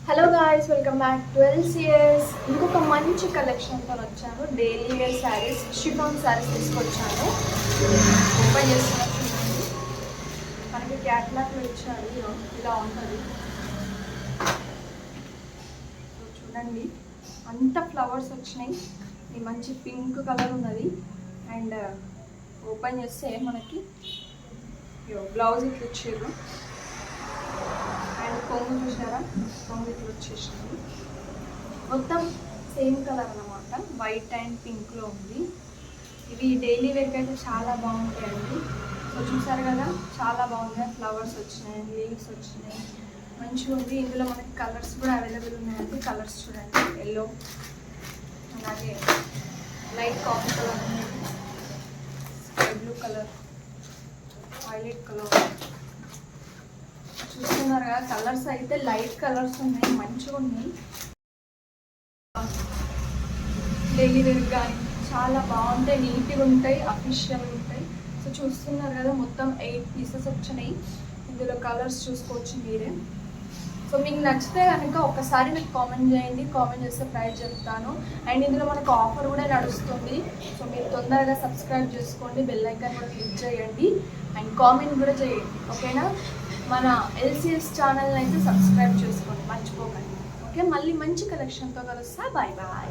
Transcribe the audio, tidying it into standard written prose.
Hello guys, welcome back to LCS. ఇంకొక మంచి కలెక్షన్తో వచ్చాను. Daily wear sarees, chiffon sarees తీసుకొచ్చాను. ఓపెన్ చేస్తున్నా చూడండి. మనకి క్యాట్లాగ్లో ఇచ్చారు, ఇలా ఉంటుంది. చూడండి, అంత ఫ్లవర్స్ వచ్చినాయి. ఇది మంచి పింక్ కలర్ ఉన్నది. అండ్ ఓపెన్ చేస్తే మనకి బ్లౌజ్ ఇట్లా ఇచ్చారు. అండ్ కొంగు చూసారా, కొంగు ఇట్లా వచ్చేసింది. మొత్తం సేమ్ కలర్ అన్నమాట, వైట్ అండ్ పింక్లో ఉంది. ఇవి డైలీ వేర్కి అయితే చాలా బాగుంటాయండి. సో చూసారు కదా, చాలా బాగున్నాయి. ఫ్లవర్స్ వచ్చినాయి, లీవ్స్ వచ్చినాయి, మంచిగా ఉంది. ఇందులో మనకి కలర్స్ కూడా అవైలబుల్ ఉన్నాయండి. కలర్స్ చూడండి, ఎల్లో, అలాగే లైట్ కాఫీ కలర్ ఉంది, sky blue colour, violet colour. చూస్తున్నారు కదా, కలర్స్ అయితే లైట్ కలర్స్ ఉన్నాయి, మంచిగా ఉన్నాయి. డైలీ వేర్ కానీ చాలా బాగుంటాయి, నీట్గా ఉంటాయి, అఫీషియల్గా ఉంటాయి. సో చూస్తున్నారు కదా, మొత్తం 8 పీసెస్ వచ్చినాయి. ఇందులో కలర్స్ చూసుకోవచ్చు మీరే. సో మీకు నచ్చితే కనుక ఒకసారి నాకు కామెంట్ చేయండి. కామెంట్ చేస్తే ప్రైస్ చెప్తాను. అండ్ ఇందులో మనకు ఆఫర్ కూడా నడుస్తుంది. సో మీరు తొందరగా సబ్స్క్రైబ్ చేసుకోండి, బెల్ ఐకాన్ కూడా క్లిక్ చేయండి, అండ్ కామెంట్ కూడా చేయండి. ఓకేనా? మన LCS ఛానల్ని అయితే సబ్స్క్రైబ్ చేసుకోండి, మర్చిపోకండి. ఓకే, మళ్ళీ మంచి కలెక్షన్తో కలుస్తా. Bye bye.